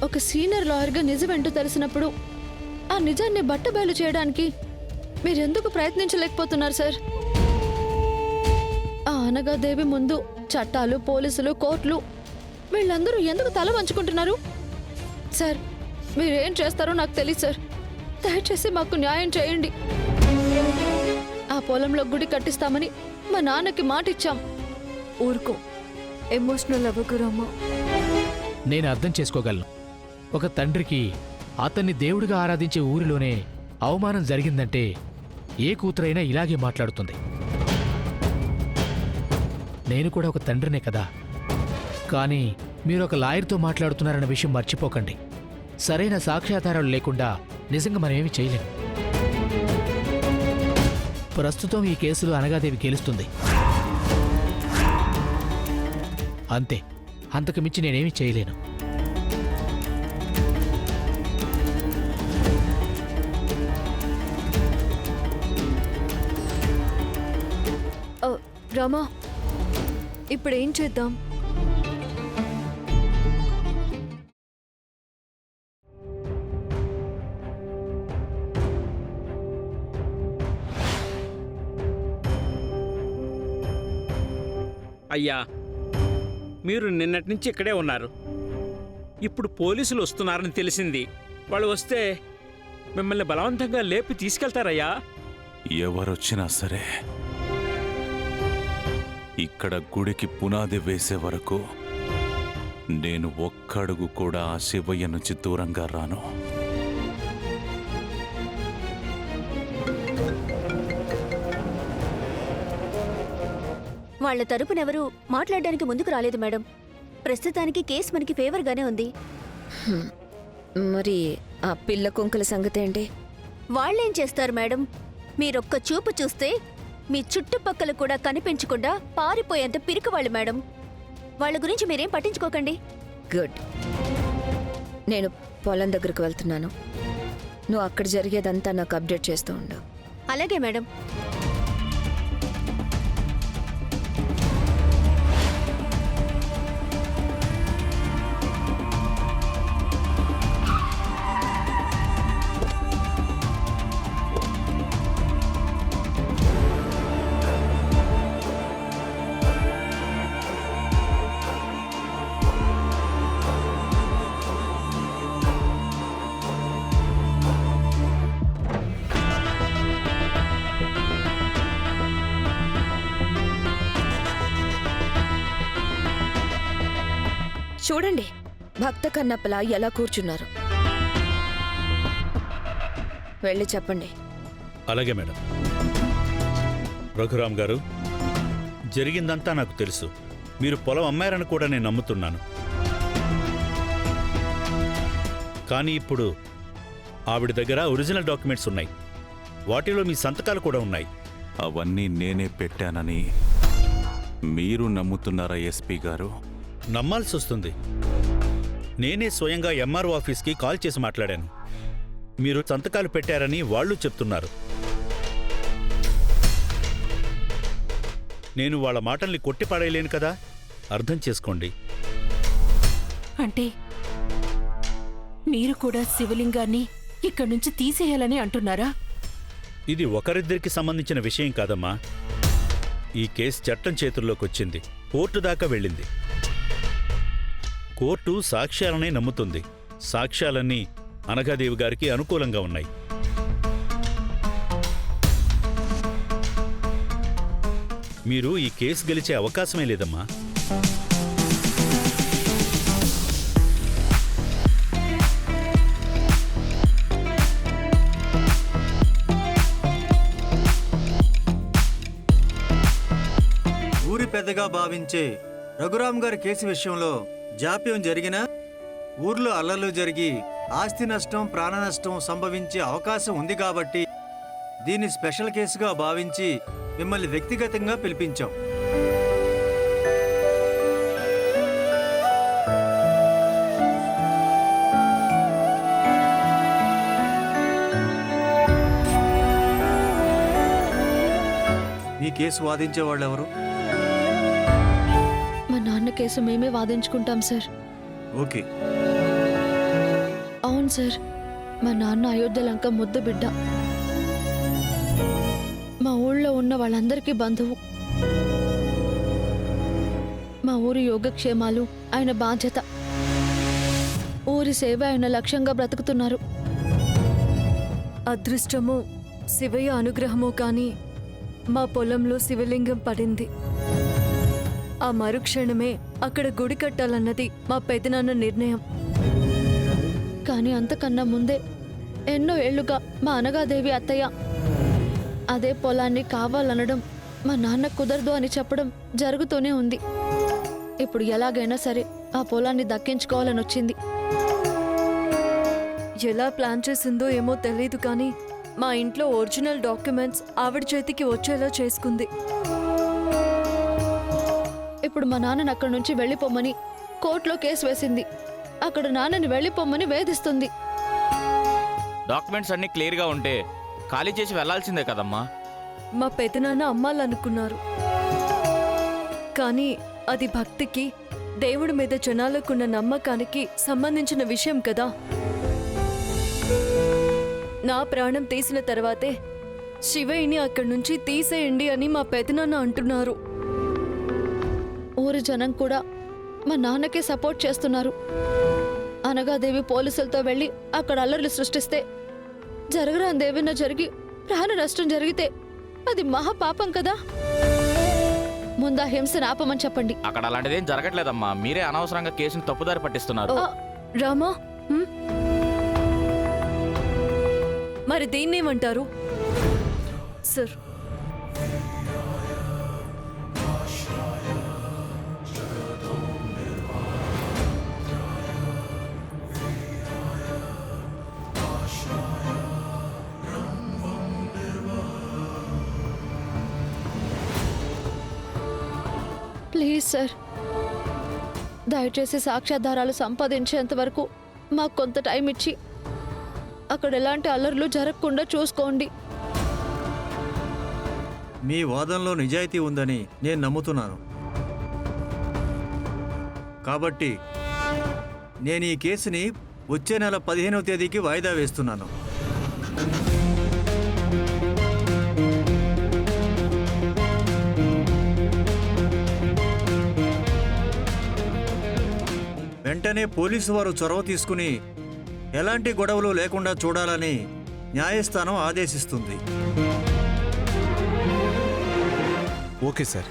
ఒక సీనియర్ లాయర్గా నిజమేంటో తెలిసినప్పుడు ఆ నిజాన్ని బట్టబయలు చేయడానికి మీరెందుకు ప్రయత్నించలేకపోతున్నారు సార్? ఆ అనగాదేవి ముందు చట్టాలు, పోలీసులు, కోర్టులు వీళ్ళందరూ ఎందుకు తల వంచుకుంటున్నారు? సార్, మీరేం చేస్తారో నాకు తెలియదు సార్. దయచేసి మాకు న్యాయం చేయండి. ఆ పొలంలో గుడి కట్టిస్తామని మా నాన్నకి మాటిచ్చాం. ఊరుకో, ఎమోషనల్ అవ్వకు రామా. నేను అర్థం చేసుకోగలను. ఒక తండ్రికి అతన్ని దేవుడిగా ఆరాధించే ఊరిలోనే అవమానం జరిగిందంటే ఏ కూతురైనా ఇలాగే మాట్లాడుతుంది. నేను కూడా ఒక తండ్రినే కదా. కానీ మీరు ఒక లాయర్తో మాట్లాడుతున్నారన్న విషయం మర్చిపోకండి. సరైన సాక్ష్యాధారాలు లేకుండా నిజంగా మనమేమీ చేయలేం. ప్రస్తుతం ఈ కేసులో అనగాదేవి గెలుస్తుంది అంతే. అంతకు మించి నేనేమీ చేయలేను. రామా, ఇప్పుడేం చేద్దాం? అయ్యా, మీరు నిన్నటి నుంచి ఇక్కడే ఉన్నారు. ఇప్పుడు పోలీసులు వస్తున్నారని తెలిసింది. వాళ్ళు వస్తే మిమ్మల్ని బలవంతంగా లేపి తీసుకెళ్తారయ్యా. ఎవరొచ్చినా సరే ఇక్కడ గుడికి పునాది వేసే వరకు నేను ఒక్కడుగు కూడా ఆ శివయ్య నుంచి దూరంగా రాను. వాళ్ల తరపునెవరూ మాట్లాడడానికి ముందుకు రాలేదు మేడం. ప్రస్తుతానికి కేసు మనకి ఫేవర్గానే ఉంది. మరి ఆ పిల్ల కొంకల సంగతి ఏంటి? వాళ్ళేం చేస్తారు మేడం? మీరొక్క చూపు చూస్తే మీ చుట్టుపక్కల కూడా కనిపించకుండా పారిపోయేంత పిరికివాళ్ళు మేడం. వాళ్ళ గురించి మీరేం పట్టించుకోకండి. గుడ్. నేను పొలం దగ్గరకు వెళ్తున్నాను. నువ్వు అక్కడ జరిగేదంతా నాకు అప్డేట్ చేస్తూ ఉండు. అలాగే మేడం. చూడండి, భక్త కన్నప్పలా ఎలా కూర్చున్నారు. వెళ్ళి చెప్పండి. అలాగే మేడం. రఘురామ్ గారు, జరిగిందంతా నాకు తెలుసు. మీరు పొలం అమ్మారని కూడా నేను నమ్ముతున్నాను. కానీ ఇప్పుడు ఆవిడ దగ్గర ఒరిజినల్ డాక్యుమెంట్స్ ఉన్నాయి. వాటిలో మీ సంతకాలు కూడా ఉన్నాయి. అవన్నీ నేనే పెట్టానని మీరు నమ్ముతున్నారా ఎస్పీ గారు? నమ్మాల్సి వస్తుంది. నేనే స్వయంగా ఎంఆర్ఓ ఆఫీస్కి కాల్ చేసి మాట్లాడాను. మీరు సంతకాలు పెట్టారని వాళ్ళు చెప్తున్నారు. నేను వాళ్ళ మాటల్ని కొట్టిపడేయలేను కదా. అర్థం చేసుకోండి. అంటే మీరు కూడా శివలింగాన్ని ఇక్కడి నుంచి తీసేయాలని అంటున్నారా? ఇది ఒకరిద్దరికి సంబంధించిన విషయం కాదమ్మా. ఈ కేసు చట్టం చేతుల్లోకి వచ్చింది. కోర్టు దాకా వెళ్ళింది. కోర్టు సాక్ష్యాలనే నమ్ముతుంది. సాక్ష్యాలన్నీ అనగాదేవి గారికి అనుకూలంగా ఉన్నాయి. మీరు ఈ కేసు గెలిచే అవకాశమే లేదమ్మా. ఊరి పెద్దగా భావించే రఘురామ్ గారి కేసు విషయంలో జాప్యం జరిగినా ఊర్లో అల్లర్లు జరిగి ఆస్తి నష్టం, ప్రాణ నష్టం సంభవించే అవకాశం ఉంది కాబట్టి దీన్ని స్పెషల్ కేసుగా భావించి మిమ్మల్ని వ్యక్తిగతంగా పిలిపించాం. ఈ కేసు వాదించే వాళ్ళెవరు? మా నాన్న కేసు మేమే వాదించుకుంటాం సార్. ఓకే. అవును సార్, మా నాన్న అయోధ్యలంక ముద్దు బిడ్డ. మా ఊళ్ళో ఉన్న వాళ్ళందరికీ బంధువు. మా ఊరి యోగక్షేమాలు ఆయన బాధ్యత. ఊరి సేవ ఆయన లక్ష్యంగా బ్రతుకుతున్నారు. అదృష్టమో శివయ్య అనుగ్రహమో కానీ మా పొలంలో శివలింగం పడింది. ఆ మరుక్షణమే అక్కడ గుడి కట్టాలన్నది మా పెదనాన్న నిర్ణయం. కానీ అంతకన్నా ముందే ఎన్నో ఏళ్లుగా మా అనగాదేవి అత్తయ్య అదే పొలాన్ని కావాలనడం, మా నాన్న కుదరదు అని చెప్పడం జరుగుతూనే ఉంది. ఇప్పుడు ఎలాగైనా సరే ఆ పొలాన్ని దక్కించుకోవాలని వచ్చింది. ఎలా ప్లాన్ చేసిందో ఏమో తెలీదు కానీ మా ఇంట్లో ఒరిజినల్ డాక్యుమెంట్స్ ఆవిడ చేతికి వచ్చేలా చేసుకుంది. ఇప్పుడు మా నాన్నని అక్కడి నుంచి వెళ్ళిపోమ్మని కోర్టులో కేసు వేసింది. అక్కడ నాన్నని వెళ్ళిపోమ్మని వేధిస్తుంది. డాక్యుమెంట్స్ అన్నీ క్లియర్గా ఉంటే ఖాళీ చేసి వెళ్లాల్సిందే కదమ్మా. మా పెదనాన్న అమ్మాలనుకున్నారు కానీ అది భక్తికి, దేవుడి మీద జనాలకున్న నమ్మకానికి సంబంధించిన విషయం కదా. నా ప్రాణం తీసిన తర్వాతే శివయ్యని అక్కడి నుంచి తీసేయండి అని మా పెదనాన్న అంటున్నారు. ఊరి జనం కూడా మా నాన్నకే సపోర్ట్ చేస్తున్నారు. అనగాదేవి పోలీసులతో వెళ్ళి అక్కడ అల్లర్లు సృష్టిస్తే, జరగరాని దేవిన జరిగి ప్రాణ నష్టం జరిగితే అది మహాపాపం కదా. ముందా హింసను ఆపమని చెప్పండి. అక్కడ అలాంటిదేం జరగట్లేదమ్మా. మీరే అనవసరంగా కేసుని తప్పుదారి పట్టిస్తున్నారు. రామా, మరి దీన్నేమంటారు సార్? ప్లీజ్ సార్, దయచేసి సాక్ష్యాధారాలు సంపాదించేంత వరకు మాకు కొంత టైం ఇచ్చి అక్కడ ఎలాంటి అల్లర్లు జరగకుండా చూసుకోండి. మీ వాదనలో నిజాయితీ ఉందని నేను నమ్ముతున్నాను. కాబట్టి నేను ఈ కేసుని వచ్చే నెల 15వ తేదీకి వాయిదా వేస్తున్నాను. వెంటనే పోలీసు వారు చొరవ తీసుకుని ఎలాంటి గొడవలు లేకుండా చూడాలని న్యాయస్థానం ఆదేశిస్తుంది. Okay sir.